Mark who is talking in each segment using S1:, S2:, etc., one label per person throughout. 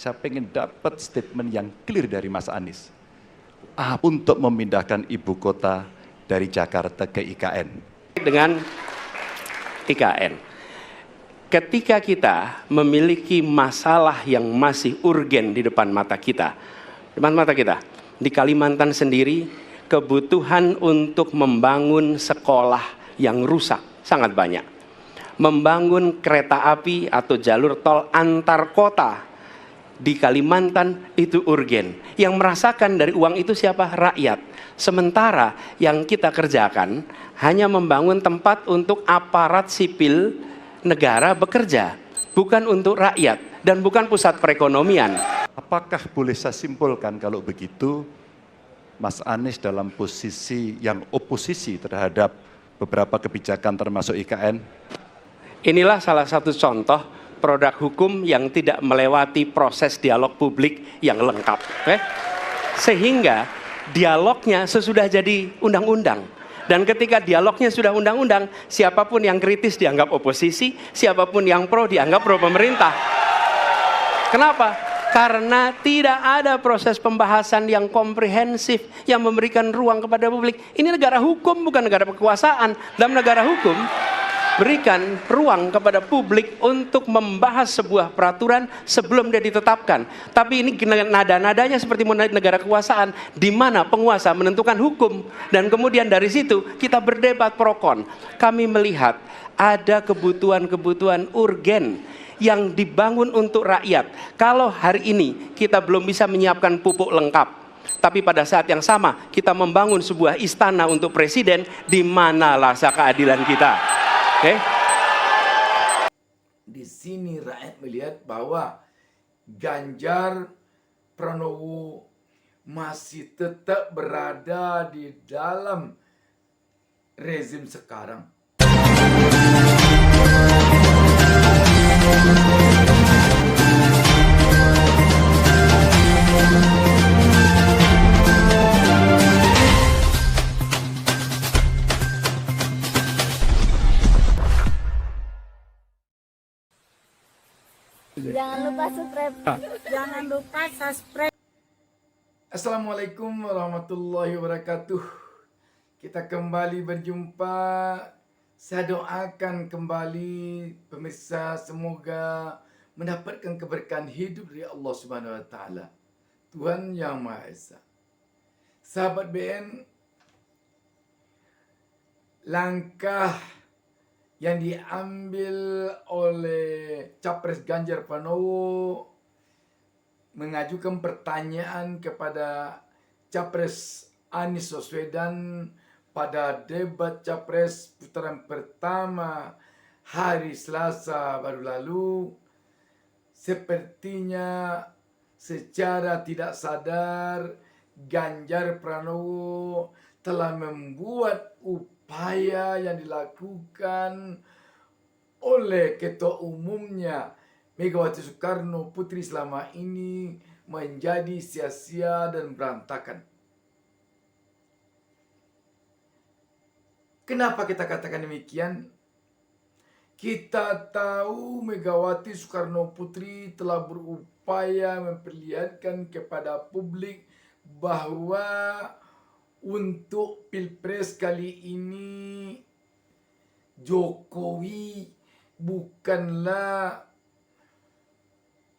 S1: Saya pengen dapat statement yang clear dari Mas Anies untuk memindahkan ibu kota dari Jakarta ke IKN.
S2: Dengan IKN, ketika kita memiliki masalah yang masih urgen di depan mata kita, di Kalimantan sendiri, kebutuhan untuk membangun sekolah yang rusak sangat banyak. Membangun kereta api atau jalur tol antar kota di Kalimantan itu urgen. Yang merasakan dari uang itu siapa? Rakyat. Sementara yang kita kerjakan hanya membangun tempat untuk aparat sipil negara bekerja, bukan untuk rakyat dan bukan pusat perekonomian.
S1: Apakah boleh saya simpulkan kalau begitu Mas Anies dalam posisi yang oposisi terhadap beberapa kebijakan termasuk IKN?
S2: Inilah salah satu contoh produk hukum yang tidak melewati proses dialog publik yang lengkap. Sehingga dialognya sesudah jadi undang-undang. Dan ketika dialognya sudah undang-undang, siapapun yang kritis dianggap oposisi, siapapun yang pro dianggap pro pemerintah. Kenapa? Karena tidak ada proses pembahasan yang komprehensif yang memberikan ruang kepada publik. Ini negara hukum, bukan negara kekuasaan. Dalam negara hukum, berikan ruang kepada publik untuk membahas sebuah peraturan sebelum dia ditetapkan. Tapi ini nada-nadanya seperti negara kekuasaan, di mana penguasa menentukan hukum. Dan kemudian dari situ kita berdebat pro kon. Kami melihat ada kebutuhan-kebutuhan urgen yang dibangun untuk rakyat. Kalau hari ini kita belum bisa menyiapkan pupuk lengkap, tapi pada saat yang sama kita membangun sebuah istana untuk presiden, di mana rasa keadilan kita?
S3: Di sini rakyat melihat bahwa Ganjar Pranowo masih tetap berada di dalam rezim sekarang.
S4: Jangan lupa subscribe. Jangan lupa subscribe.
S3: Assalamualaikum warahmatullahi wabarakatuh. Kita kembali berjumpa. Saya doakan kembali pemirsa semoga mendapatkan keberkahan hidup dari Allah Subhanahu wa taala, Tuhan Yang Maha Esa. Sahabat BN, langkah yang diambil oleh Capres Ganjar Pranowo mengajukan pertanyaan kepada Capres Anies Baswedan pada debat Capres putaran pertama hari Selasa baru lalu, sepertinya secara tidak sadar Ganjar Pranowo telah membuat upaya yang dilakukan oleh Ketua Umumnya Megawati Soekarno Putri selama ini menjadi sia-sia dan berantakan. Kenapa kita katakan demikian? Kita tahu Megawati Soekarno Putri telah berupaya memperlihatkan kepada publik bahwa untuk Pilpres kali ini Jokowi bukanlah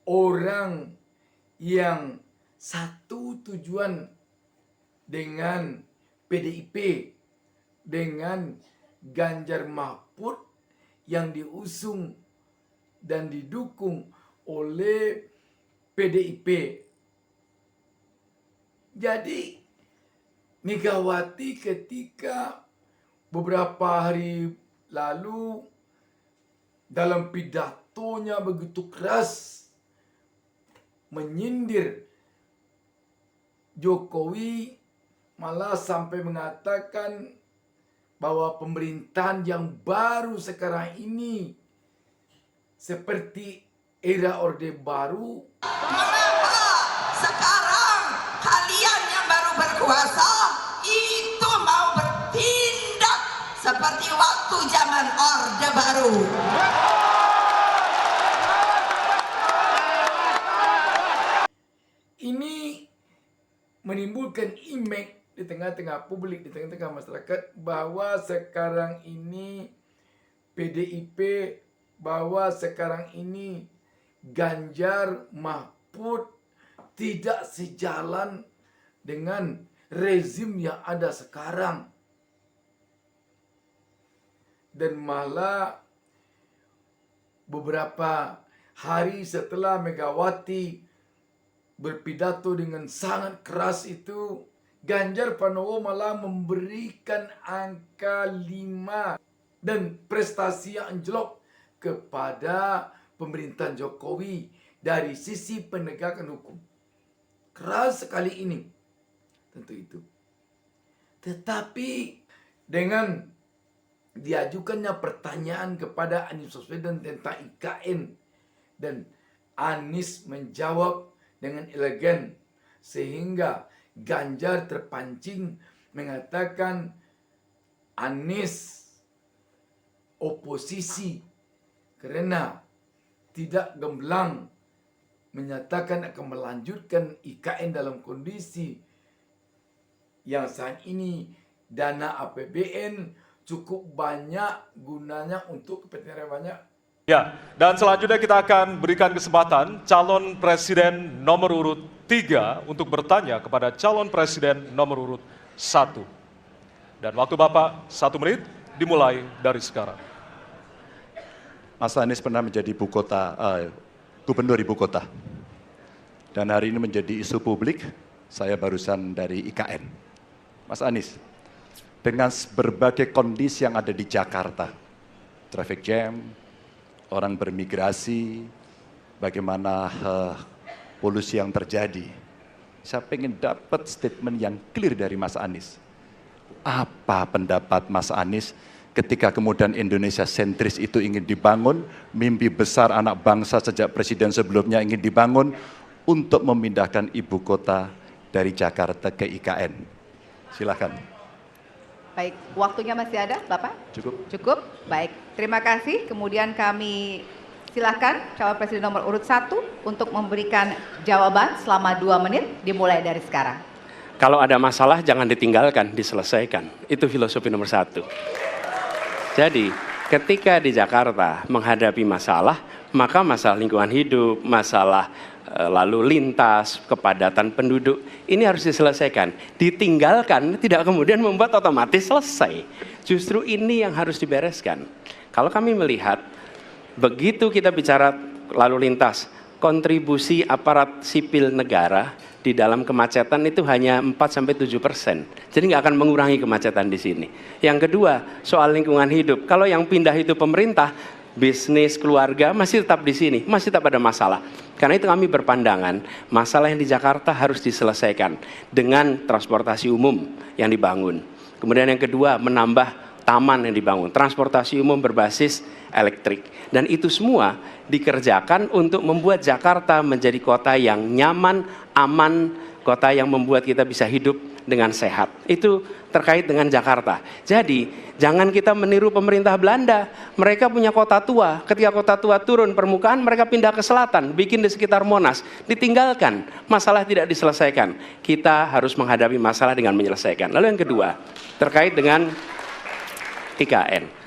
S3: orang yang satu tujuan dengan PDIP, dengan Ganjar Mahfud yang diusung dan didukung oleh PDIP. Jadi Megawati ketika beberapa hari lalu dalam pidatonya begitu keras menyindir Jokowi, malah sampai mengatakan bahwa pemerintahan yang baru sekarang ini seperti era Orde Baru.
S5: Mengapa sekarang kalian yang baru berkuasa itu mau bertindak seperti waktu zaman Orde Baru?
S3: menimbulkan image di tengah-tengah publik, di tengah-tengah masyarakat bahwa sekarang ini PDIP, bahwa sekarang ini Ganjar Mahfud tidak sejalan dengan rezim yang ada sekarang. Dan malah beberapa hari setelah Megawati berpidato dengan sangat keras itu, Ganjar Pranowo malah memberikan angka 5 dan prestasi yang anjlok kepada pemerintahan Jokowi dari sisi penegakan hukum. Keras sekali ini, tentu itu. Tetapi dengan diajukannya pertanyaan kepada Anies Baswedan tentang IKN, dan Anies menjawab dengan elegan, sehingga Ganjar terpancing mengatakan Anies oposisi karena tidak gemblang menyatakan akan melanjutkan IKN dalam kondisi yang saat ini dana APBN cukup banyak gunanya untuk kepentingan banyak.
S6: Ya, dan selanjutnya kita akan berikan kesempatan calon presiden nomor urut 3 untuk bertanya kepada calon presiden nomor urut 1. Dan waktu Bapak 1 menit dimulai dari sekarang.
S1: Mas Anies pernah menjadi gubernur ibu kota. Dan hari ini menjadi isu publik, saya barusan dari IKN. Mas Anies, dengan berbagai kondisi yang ada di Jakarta, traffic jam, orang bermigrasi, bagaimana polusi yang terjadi. Saya ingin dapat statement yang clear dari Mas Anies. Apa pendapat Mas Anies ketika kemudian Indonesia sentris itu ingin dibangun, mimpi besar anak bangsa sejak presiden sebelumnya ingin dibangun untuk memindahkan ibu kota dari Jakarta ke IKN. Silakan.
S7: Baik, waktunya masih ada, Bapak?
S1: Cukup.
S7: Cukup, baik. Terima kasih. Kemudian kami silakan calon presiden nomor urut 1 untuk memberikan jawaban selama 2 menit, dimulai dari sekarang.
S2: Kalau ada masalah jangan ditinggalkan, diselesaikan. Itu filosofi nomor 1. Jadi, ketika di Jakarta menghadapi masalah, maka masalah lingkungan hidup, masalah lalu lintas, kepadatan penduduk, ini harus diselesaikan. Ditinggalkan tidak kemudian membuat otomatis selesai. Justru ini yang harus dibereskan. Kalau kami melihat, begitu kita bicara lalu lintas, kontribusi aparat sipil negara di dalam kemacetan itu hanya 4-7%. Jadi nggak akan mengurangi kemacetan di sini. Yang kedua, soal lingkungan hidup. Kalau yang pindah itu pemerintah, bisnis, keluarga masih tetap di sini, masih tetap ada masalah. Karena itu kami berpandangan masalah yang di Jakarta harus diselesaikan dengan transportasi umum yang dibangun. Kemudian yang kedua, menambah taman yang dibangun, transportasi umum berbasis elektrik. Dan itu semua dikerjakan untuk membuat Jakarta menjadi kota yang nyaman, aman, kota yang membuat kita bisa hidup dengan sehat. Itu terkait dengan Jakarta. Jadi, jangan kita meniru pemerintah Belanda. Mereka punya kota tua. Ketika kota tua turun permukaan, mereka pindah ke selatan, bikin di sekitar Monas. Ditinggalkan, masalah tidak diselesaikan. Kita harus menghadapi masalah dengan menyelesaikan. Lalu yang kedua, terkait dengan IKN.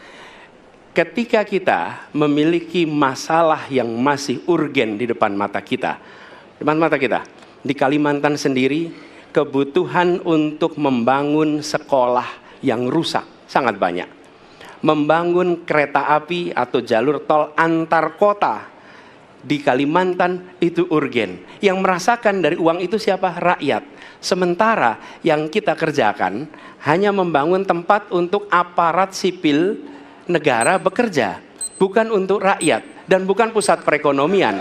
S2: Ketika kita memiliki masalah yang masih urgen di depan mata kita, di Kalimantan sendiri, kebutuhan untuk membangun sekolah yang rusak sangat banyak. Membangun kereta api atau jalur tol antar kota di Kalimantan itu urgen. Yang merasakan dari uang itu siapa? Rakyat. Sementara yang kita kerjakan hanya membangun tempat untuk aparat sipil negara bekerja, bukan untuk rakyat dan bukan pusat perekonomian.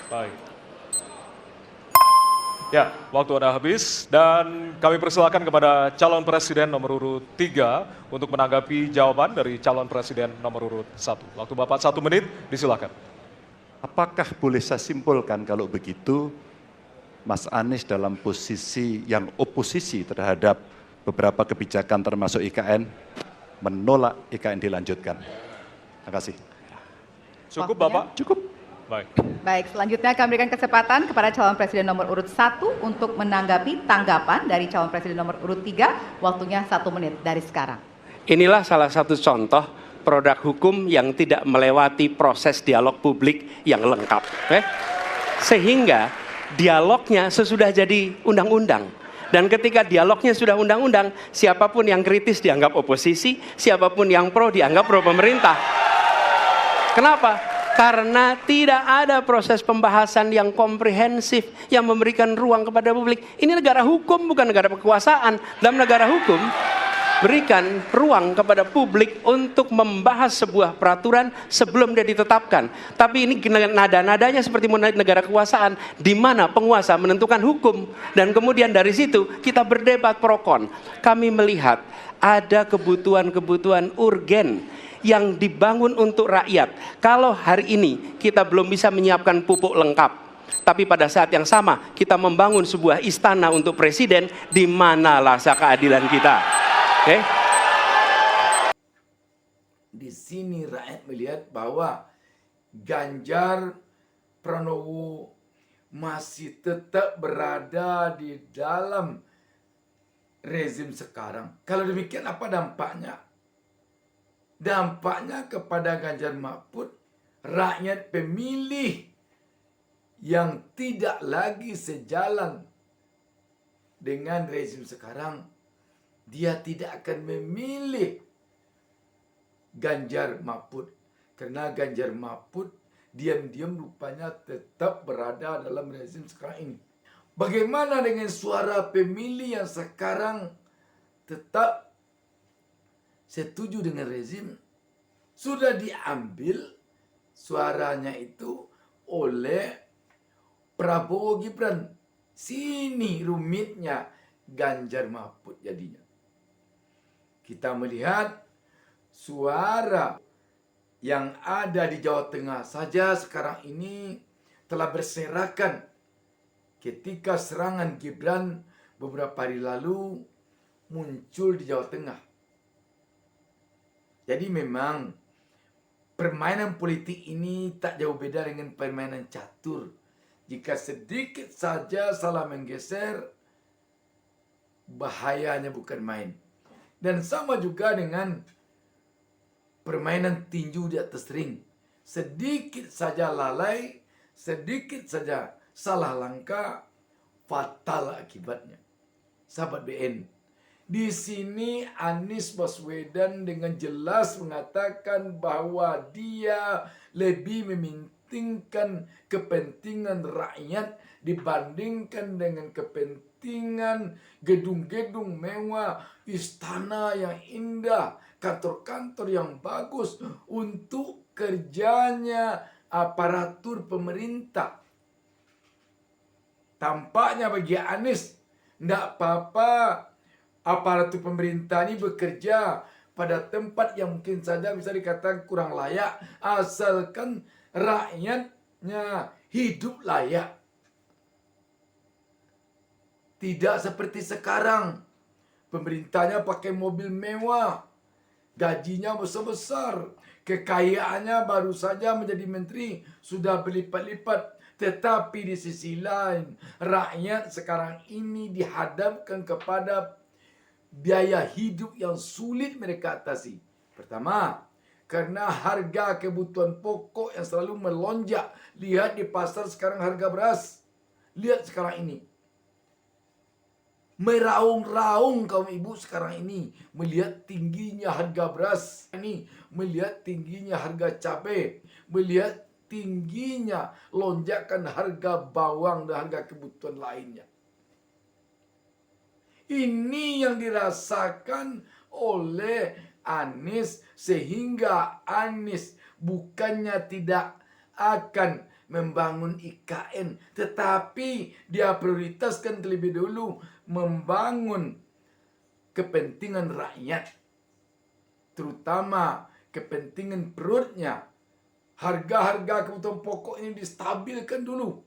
S6: Baik. Ya, waktu Anda habis dan kami persilakan kepada calon presiden nomor urut 3 untuk menanggapi jawaban dari calon presiden nomor urut 1. Waktu Bapak 1 menit, disilakan.
S1: Apakah boleh saya simpulkan kalau begitu Mas Anies dalam posisi yang oposisi terhadap beberapa kebijakan termasuk IKN, menolak IKN dilanjutkan? Terima kasih.
S6: Cukup
S7: Waktunya?
S6: Bapak?
S1: Cukup.
S6: Baik.
S7: Baik, selanjutnya kami berikan kesempatan kepada calon presiden nomor urut 1 untuk menanggapi tanggapan dari calon presiden nomor urut 3. Waktunya 1 menit dari sekarang.
S2: Inilah salah satu contoh produk hukum yang tidak melewati proses dialog publik yang lengkap. Sehingga dialognya sesudah jadi undang-undang. Dan ketika dialognya sudah undang-undang, siapapun yang kritis dianggap oposisi, siapapun yang pro dianggap pro pemerintah. Kenapa? Karena tidak ada proses pembahasan yang komprehensif yang memberikan ruang kepada publik. Ini negara hukum, bukan negara kekuasaan. Dalam negara hukum, berikan ruang kepada publik untuk membahas sebuah peraturan sebelum dia ditetapkan. Tapi ini nada-nadanya seperti negara kekuasaan, di mana penguasa menentukan hukum. Dan kemudian dari situ kita berdebat pro kon. Kami melihat ada kebutuhan-kebutuhan urgen yang dibangun untuk rakyat. Kalau hari ini kita belum bisa menyiapkan pupuk lengkap, tapi pada saat yang sama kita membangun sebuah istana untuk presiden, di mana rasa keadilan kita?
S3: Di sini rakyat melihat bahwa Ganjar Pranowo masih tetap berada di dalam rezim sekarang. Kalau demikian apa dampaknya? Dampaknya kepada Ganjar Mahfud, rakyat pemilih yang tidak lagi sejalan dengan rezim sekarang, dia tidak akan memilih Ganjar Mahfud. Karena Ganjar Mahfud diam-diam rupanya tetap berada dalam rezim sekarang ini. Bagaimana dengan suara pemilih yang sekarang tetap setuju dengan rezim? Sudah diambil suaranya itu oleh Prabowo Gibran. Sini rumitnya Ganjar Mahfud jadinya. Kita melihat suara yang ada di Jawa Tengah saja sekarang ini telah berserakan ketika serangan Gibran beberapa hari lalu muncul di Jawa Tengah. Jadi memang permainan politik ini tak jauh beda dengan permainan catur. Jika sedikit saja salah menggeser, bahayanya bukan main. Dan sama juga dengan permainan tinju di atas ring. Sedikit saja lalai, sedikit saja salah langkah, fatal akibatnya. Sahabat BN, di sini Anies Baswedan dengan jelas mengatakan bahwa dia lebih mementingkan kepentingan rakyat dibandingkan dengan kepentingan gedung-gedung mewah, istana yang indah, kantor-kantor yang bagus untuk kerjanya aparatur pemerintah. Tampaknya bagi Anies, tidak apa-apa aparatur pemerintah ini bekerja pada tempat yang mungkin saja bisa dikatakan kurang layak, asalkan rakyatnya hidup layak. Tidak seperti sekarang, pemerintahnya pakai mobil mewah, gajinya besar-besar, kekayaannya baru saja menjadi menteri sudah berlipat-lipat. Tetapi di sisi lain, rakyat sekarang ini dihadapkan kepada biaya hidup yang sulit mereka atasi. Pertama, karena harga kebutuhan pokok yang selalu melonjak. Lihat di pasar sekarang harga beras. Lihat sekarang ini. Meraung-raung kaum ibu sekarang ini melihat tingginya harga beras. Ini melihat tingginya harga cabai. Melihat tingginya lonjakan harga bawang dan harga kebutuhan lainnya. Ini yang dirasakan oleh Anies, sehingga Anies bukannya tidak akan membangun IKN, tetapi dia prioritaskan terlebih dahulu membangun kepentingan rakyat, terutama kepentingan perutnya. Harga-harga kebutuhan pokok ini distabilkan dulu.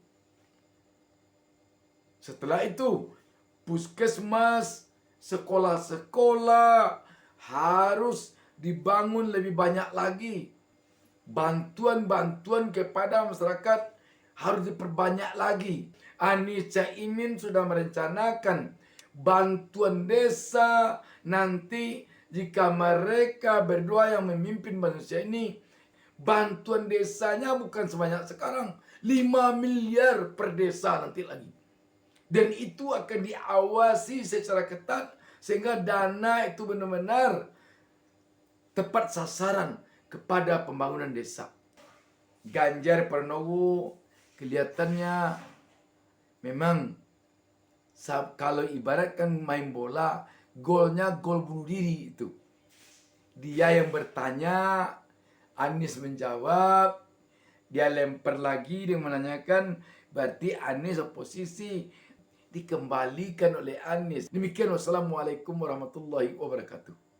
S3: Setelah itu, puskesmas, sekolah-sekolah harus dibangun lebih banyak lagi. bantuan-bantuan kepada masyarakat harus diperbanyak lagi. Anies Caimin sudah merencanakan bantuan desa nanti jika mereka berdua yang memimpin manusia ini, bantuan desanya bukan sebanyak sekarang, 5 miliar per desa nanti lagi. Dan itu akan diawasi secara ketat sehingga dana itu benar-benar tepat sasaran kepada pembangunan desa. Ganjar Pranowo kelihatannya memang kalau ibaratkan main bola, golnya gol bunuh diri itu. Dia yang bertanya, Anies menjawab, dia lempar lagi, dia menanyakan, berarti Anies oposisi, dikembalikan oleh Anies. Demikian, wassalamualaikum warahmatullahi wabarakatuh.